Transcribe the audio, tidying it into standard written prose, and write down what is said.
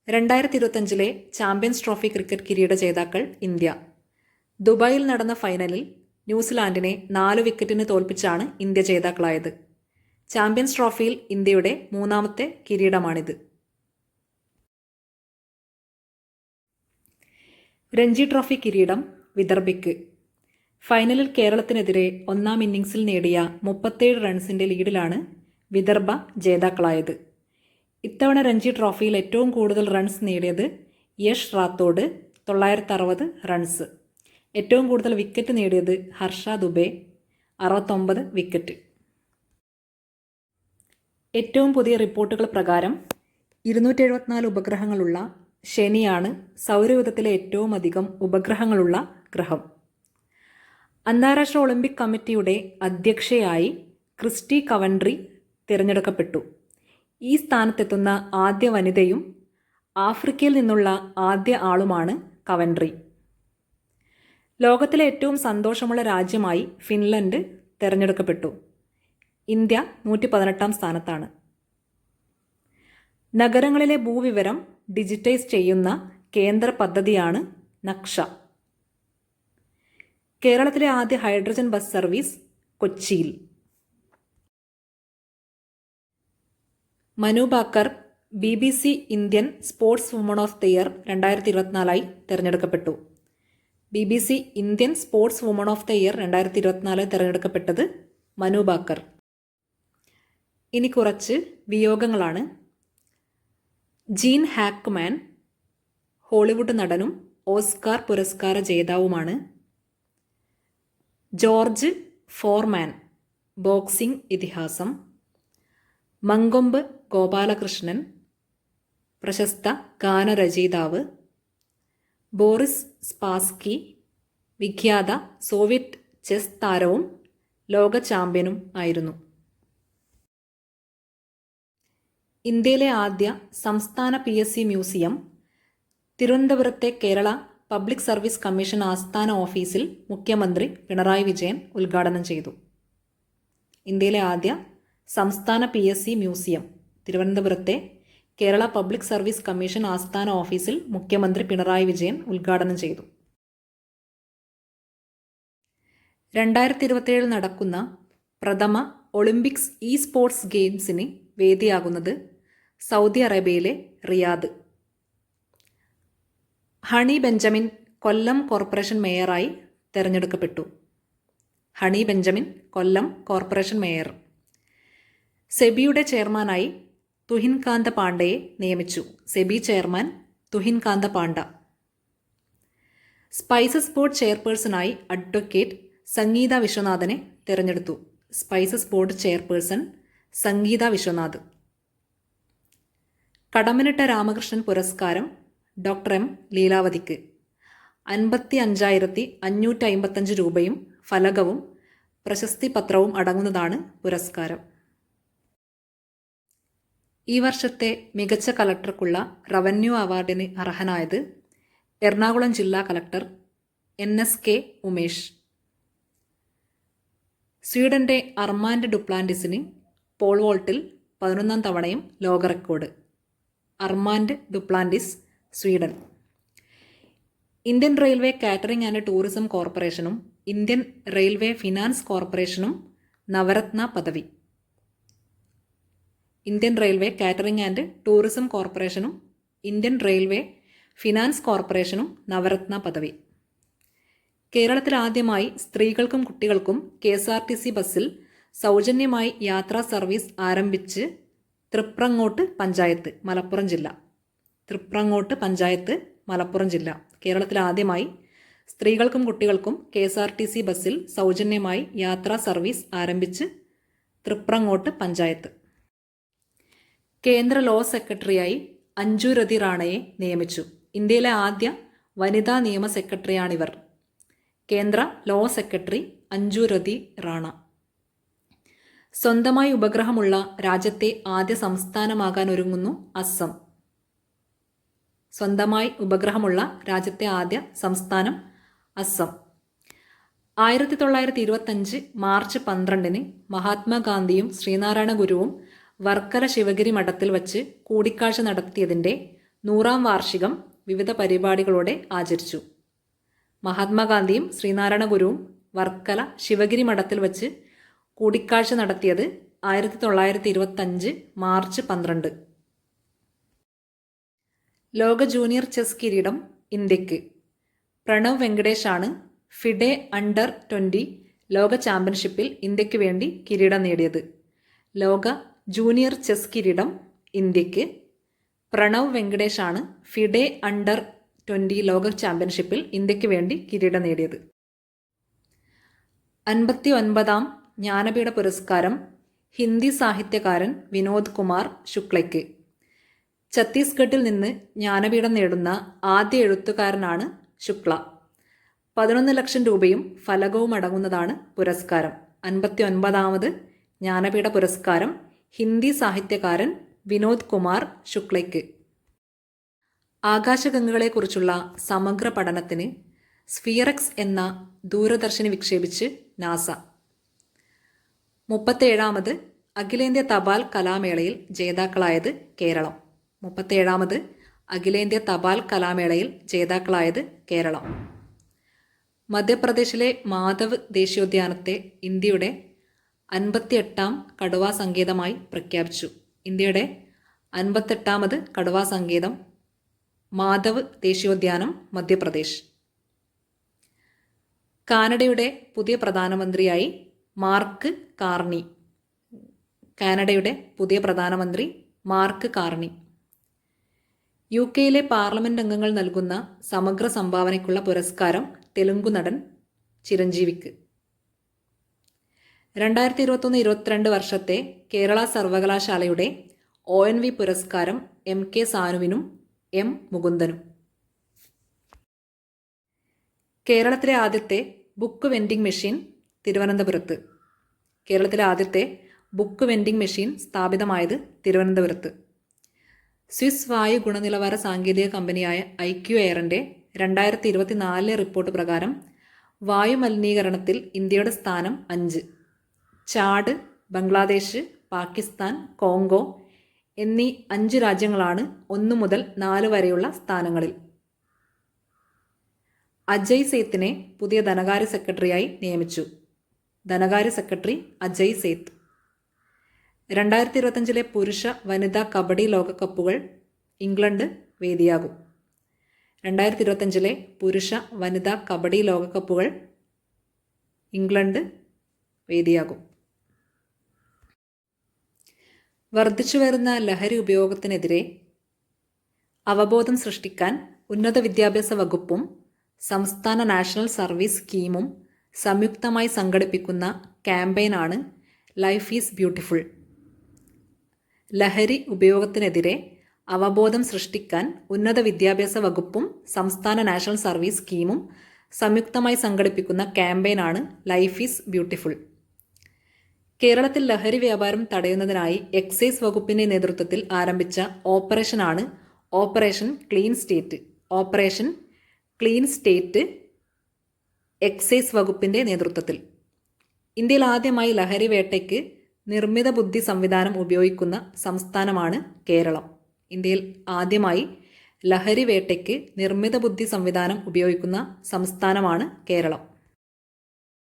2025 champions trophy cricket കിരീട ജേതാക്കൾ India. ദുബായിൽ നടന്ന ഫൈനലിൽ ന്യൂസിലാൻഡിനെ 4 വിക്കറ്റിന് തോൽപ്പിച്ചാണ് ഇന്ത്യ ജേതാക്കളായത്. ചാമ്പ്യൻസ് ട്രോഫിയിൽ ഇന്ത്യയുടെ 3ാമത്തെ കിരീടമാണിത്. രഞ്ജി ട്രോഫി കിരീടം വിദർഭയ്ക്ക്. ഫൈനലിൽ കേരളത്തിനെതിരെ 1ാം ഇന്നിംഗ്സിൽ നേടിയ 37 റൺസിൻ്റെ ലീഡിലാണ് വിദർഭ ജേതാക്കളായത്. ഇത്തവണ രഞ്ജി ട്രോഫിയിൽ ഏറ്റവും കൂടുതൽ റൺസ് നേടിയത് യഷ് റാത്തോഡ് 960 റൺസ്. ഏറ്റവും കൂടുതൽ വിക്കറ്റ് നേടിയത് ഹർഷ ദുബെ 69 വിക്കറ്റ്. ഏറ്റവും പുതിയ റിപ്പോർട്ടുകൾ പ്രകാരം 274 ഉപഗ്രഹങ്ങളുള്ള ശനിയാണ് സൗരയൂഥത്തിലെ ഏറ്റവും അധികം ഉപഗ്രഹങ്ങളുള്ള ഗ്രഹം. അന്താരാഷ്ട്ര ഒളിമ്പിക് കമ്മിറ്റിയുടെ അധ്യക്ഷയായി ക്രിസ്റ്റി കവൻട്രി തിരഞ്ഞെടുക്കപ്പെട്ടു. ഈ സ്ഥാനത്തെത്തുന്ന ആദ്യ വനിതയും ആഫ്രിക്കയിൽ നിന്നുള്ള ആദ്യ ആളുമാണ് കവൻട്രി. ലോകത്തിലെ ഏറ്റവും സന്തോഷമുള്ള രാജ്യമായി ഫിൻലൻഡ് തിരഞ്ഞെടുക്കപ്പെട്ടു. ഇന്ത്യ 118ാം സ്ഥാനത്താണ്. നഗരങ്ങളിലെ ഭൂവിവരം ഡിജിറ്റൈസ് ചെയ്യുന്ന കേന്ദ്ര പദ്ധതിയാണ് നക്ഷ. കേരളത്തിലെ ആദ്യ ഹൈഡ്രജൻ ബസ് സർവീസ് കൊച്ചിയിൽ. Manu Bhaker BBC Indian sports woman of the year 2024 തിരഞ്ഞെടുക്കപ്പെട്ടു. BBC Indian sports woman of the year 2024 തിരഞ്ഞെടുക്കപ്പെട്ടത് മനു ഭാക്കർ. ഇനി കുറച്ച് വിയോഗങ്ങളാണ്. ജീൻ ഹാക്ക്മാൻ ഹോളിവുഡ് നടനും ഓസ്കാർ പുരസ്കാര ജേതാവുമാണ്. ജോർജ് ഫോർമാൻ ബോക്സിംഗ് ഇതിഹാസം. മങ്കൊമ്പ് ഗോപാലകൃഷ്ണൻ പ്രശസ്ത ഗാനരചയിതാവ്. ബോറിസ് സ്പാസ്കി വിഖ്യാത സോവിയറ്റ് ചെസ് താരവും ലോക ചാമ്പ്യനും ആയിരുന്നു. ഇന്ത്യയിലെ ആദ്യ സംസ്ഥാന PSC മ്യൂസിയം തിരുവനന്തപുരത്തെ കേരള പബ്ലിക് സർവീസ് കമ്മീഷൻ ആസ്ഥാന ഓഫീസിൽ മുഖ്യമന്ത്രി പിണറായി വിജയൻ ഉദ്ഘാടനം ചെയ്തു. ഇന്ത്യയിലെ ആദ്യ സംസ്ഥാന PSC മ്യൂസിയം തിരുവനന്തപുരത്തെ കേരള പബ്ലിക് സർവീസ് കമ്മീഷൻ ആസ്ഥാന ഓഫീസിൽ മുഖ്യമന്ത്രി പിണറായി വിജയൻ ഉദ്ഘാടനം ചെയ്തു. 2027 നടക്കുന്ന പ്രഥമ ഒളിമ്പിക്സ് സ്പോർട്സ് ഗെയിംസിന് വേദിയാകുന്നത് സൗദി അറേബ്യയിലെ Riyadh. Honey Benjamin Kollam corporation മേയറായി തിരഞ്ഞെടുക്കപ്പെട്ടു. Honey Benjamin Kollam corporation mayor. സെബിയുടെ ചെയർമാനായി തുഹിൻകാന്ത പാണ്ഡയെ നിയമിച്ചു. SEBI chairman Tuhin Kanta Pandey. Spices board ചെയർപേഴ്സണായി അഡ്വക്കേറ്റ് സംഗീത വിശ്വനാഥനെ തിരഞ്ഞെടുത്തു. Spices board chairperson Sangeetha Viswanath. Kadammanitta Ramakrishnan പുരസ്കാരം ഡോക്ടർ M ലീലാവതിക്ക്. 55,555 രൂപയും ഫലകവും പ്രശസ്തി പത്രവും അടങ്ങുന്നതാണ് പുരസ്കാരം. ഈ വർഷത്തെ മികച്ച കളക്ടർക്കുള്ള റവന്യൂ അവാർഡിന് അർഹനായത് എറണാകുളം ജില്ലാ കളക്ടർ NSK ഉമേഷ്. സ്വീഡന്റെ അർമാൻഡ് ഡുപ്ലാൻഡിസിന് പോൾ വോൾട്ടിൽ 11ാം തവണയും ലോക record. Armand Duplantis, Sweden. Indian railway catering and tourism കോർപ്പറേഷനും ഇന്ത്യൻ റെയിൽവേ ഫിനാൻസ് കോർപ്പറേഷനും നവരത്ന പദവി. Indian railway catering and tourism കോർപ്പറേഷനും ഇന്ത്യൻ റെയിൽവേ ഫിനാൻസ് കോർപ്പറേഷനും നവരത്ന പദവി. കേരളത്തിൽ ആദ്യമായി സ്ത്രീകൾക്കും കുട്ടികൾക്കും KSRTC ബസ്സിൽ സൗജന്യമായി യാത്രാ സർവീസ് ആരംഭിച്ച് തൃപ്രങ്ങോട്ട് പഞ്ചായത്ത്, മലപ്പുറം ജില്ല. തൃപ്രങ്ങോട്ട് പഞ്ചായത്ത്, മലപ്പുറം ജില്ല. കേരളത്തിൽ ആദ്യമായി സ്ത്രീകൾക്കും കുട്ടികൾക്കും KSRTC ബസ്സിൽ സൗജന്യമായി യാത്രാ സർവീസ് ആരംഭിച്ച് തൃപ്രങ്ങോട്ട് പഞ്ചായത്ത്. കേന്ദ്ര ലോ സെക്രട്ടറിയായി അഞ്ജു രതി റാണയെ നിയമിച്ചു. ഇന്ത്യയിലെ ആദ്യ വനിതാ നിയമ സെക്രട്ടറിയാണിവർ. കേന്ദ്ര ലോ സെക്രട്ടറി അഞ്ജു രതി റാണ. സ്വന്തമായി ഉപഗ്രഹമുള്ള രാജ്യത്തെ ആദ്യ സംസ്ഥാനമാകാൻ ഒരുങ്ങുന്നു അസം. സ്വന്തമായി ഉപഗ്രഹമുള്ള രാജ്യത്തെ ആദ്യ സംസ്ഥാനം അസം. 1925 മാർച്ച് 12 മഹാത്മാഗാന്ധിയും ശ്രീനാരായണ ഗുരുവും വർക്കല ശിവഗിരി മഠത്തിൽ വച്ച് കൂടിക്കാഴ്ച നടത്തിയതിൻ്റെ 100-ാം വാർഷികം വിവിധ പരിപാടികളോടെ ആചരിച്ചു. മഹാത്മാഗാന്ധിയും ശ്രീനാരായണ ഗുരുവും വർക്കല ശിവഗിരി മഠത്തിൽ വച്ച് കൂടിക്കാഴ്ച നടത്തിയത് 1925 മാർച്ച് 12. ലോക ജൂനിയർ ചെസ് കിരീടം ഇന്ത്യക്ക്. പ്രണവ് വെങ്കടേഷാണ് ഫിഡെ അണ്ടർ 20 ലോക ചാമ്പ്യൻഷിപ്പിൽ ഇന്ത്യക്ക് വേണ്ടി കിരീടം നേടിയത്. ലോക ജൂനിയർ ചെസ് കിരീടം ഇന്ത്യക്ക്. പ്രണവ് വെങ്കടേഷാണ് ഫിഡെ അണ്ടർ 20 ലോക ചാമ്പ്യൻഷിപ്പിൽ ഇന്ത്യക്ക് വേണ്ടി കിരീടം നേടിയത്. 59-ാം ജ്ഞാനപീഠ പുരസ്കാരം ഹിന്ദി സാഹിത്യകാരൻ വിനോദ് കുമാർ ശുക്ലയ്ക്ക്. ഛത്തീസ്ഗഡിൽ നിന്ന് ജ്ഞാനപീഠം നേടുന്ന ആദ്യ എഴുത്തുകാരനാണ് ശുക്ല. 11 ലക്ഷം രൂപയും ഫലകവും അടങ്ങുന്നതാണ് പുരസ്കാരം. 59-ാമത് ജ്ഞാനപീഠ പുരസ്കാരം ഹിന്ദി സാഹിത്യകാരൻ വിനോദ് കുമാർ ശുക്ലയ്ക്ക്. ആകാശഗംഗകളെക്കുറിച്ചുള്ള സമഗ്ര പഠനത്തിന് സ്ഫിയറക്സ് എന്ന ദൂരദർശിനി വിക്ഷേപിച്ച് നാസ. 37-ാമത് അഖിലേന്ത്യാ തപാൽ കലാമേളയിൽ ജേതാക്കളായത് കേരളം. 37-ാമത് അഖിലേന്ത്യാ തപാൽ കലാമേളയിൽ ജേതാക്കളായത് കേരളം. മധ്യപ്രദേശിലെ മാധവ് ദേശീയോദ്യാനത്തെ ഇന്ത്യയുടെ 58-ാം കടുവാ സങ്കേതമായി പ്രഖ്യാപിച്ചു. ഇന്ത്യയുടെ 58-ാമത് കടുവാ സങ്കേതം മാധവ് ദേശീയോദ്യാനം, മധ്യപ്രദേശ്. കാനഡയുടെ പുതിയ പ്രധാനമന്ത്രിയായി മാർക്ക് കാർണി. കാനഡയുടെ പുതിയ പ്രധാനമന്ത്രി മാർക്ക് കാർണി. UK-യിലെ പാർലമെന്റ് അംഗങ്ങൾ നൽകുന്ന സമഗ്ര സംഭാവനയ്ക്കുള്ള പുരസ്കാരം തെലുങ്കു നടൻ ചിരഞ്ജീവിക്ക്. 2021-22 വർഷത്തെ കേരള സർവകലാശാലയുടെ ONV പുരസ്കാരം MK സാനുവിനും M മുകുന്ദനും. കേരളത്തിലെ ആദ്യത്തെ ബുക്ക് വെൻഡിംഗ് മെഷീൻ തിരുവനന്തപുരത്ത്. കേരളത്തിലെ ആദ്യത്തെ ബുക്ക് വെൻഡിംഗ് മെഷീൻ സ്ഥാപിതമായത് തിരുവനന്തപുരത്ത്. സ്വിസ് വായു ഗുണനിലവാര സാങ്കേതിക കമ്പനിയായ IQ എയറിൻ്റെ 2024 റിപ്പോർട്ട് പ്രകാരം വായു മലിനീകരണത്തിൽ ഇന്ത്യയുടെ സ്ഥാനം 5. ചാഡ്, ബംഗ്ലാദേശ്, പാകിസ്ഥാൻ, കോങ്കോ എന്നീ 5 രാജ്യങ്ങളാണ് 1 മുതൽ 4 വരെയുള്ള സ്ഥാനങ്ങളിൽ. അജയ് സേത്തിനെ പുതിയ ധനകാര്യ സെക്രട്ടറിയായി നിയമിച്ചു. ധനകാര്യ സെക്രട്ടറി അജയ് സേത്ത്. 2025-ലെ പുരുഷ വനിതാ കബഡി ലോകകപ്പുകൾ ഇംഗ്ലണ്ട് വേദിയാകും. 2025-ലെ പുരുഷ വനിതാ കബഡി ലോകകപ്പുകൾ ഇംഗ്ലണ്ട് വേദിയാകും. വർദ്ധിച്ചുവരുന്ന ലഹരി ഉപയോഗത്തിനെതിരെ അവബോധം സൃഷ്ടിക്കാൻ ഉന്നത വിദ്യാഭ്യാസ വകുപ്പും സംസ്ഥാന നാഷണൽ സർവീസ് സ്കീമും സംയുക്തമായി സംഘടിപ്പിക്കുന്ന ക്യാമ്പയിനാണ് ലൈഫ് ഈസ് ബ്യൂട്ടിഫുൾ. ലഹരി ഉപയോഗത്തിനെതിരെ അവബോധം സൃഷ്ടിക്കാൻ ഉന്നത വിദ്യാഭ്യാസ വകുപ്പും സംസ്ഥാന നാഷണൽ സർവീസ് സ്കീമും സംയുക്തമായി സംഘടിപ്പിക്കുന്ന ക്യാമ്പയിനാണ് ലൈഫ് ഈസ് ബ്യൂട്ടിഫുൾ. കേരളത്തിൽ ലഹരി വ്യാപാരം തടയുന്നതിനായി എക്സൈസ് വകുപ്പിൻ്റെ നേതൃത്വത്തിൽ ആരംഭിച്ച ഓപ്പറേഷനാണ് operation clean state. Operation clean state excise വകുപ്പിൻ്റെ നേതൃത്വത്തിൽ. ഇന്ത്യയിൽ ആദ്യമായി ലഹരി വേട്ടയ്ക്ക് നിർമ്മിത ബുദ്ധി സംവിധാനം ഉപയോഗിക്കുന്ന സംസ്ഥാനമാണ് കേരളം. ഇന്ത്യയിൽ ആദ്യമായി ലഹരി വേട്ടയ്ക്ക് നിർമ്മിത ബുദ്ധി സംവിധാനം ഉപയോഗിക്കുന്ന സംസ്ഥാനമാണ് കേരളം.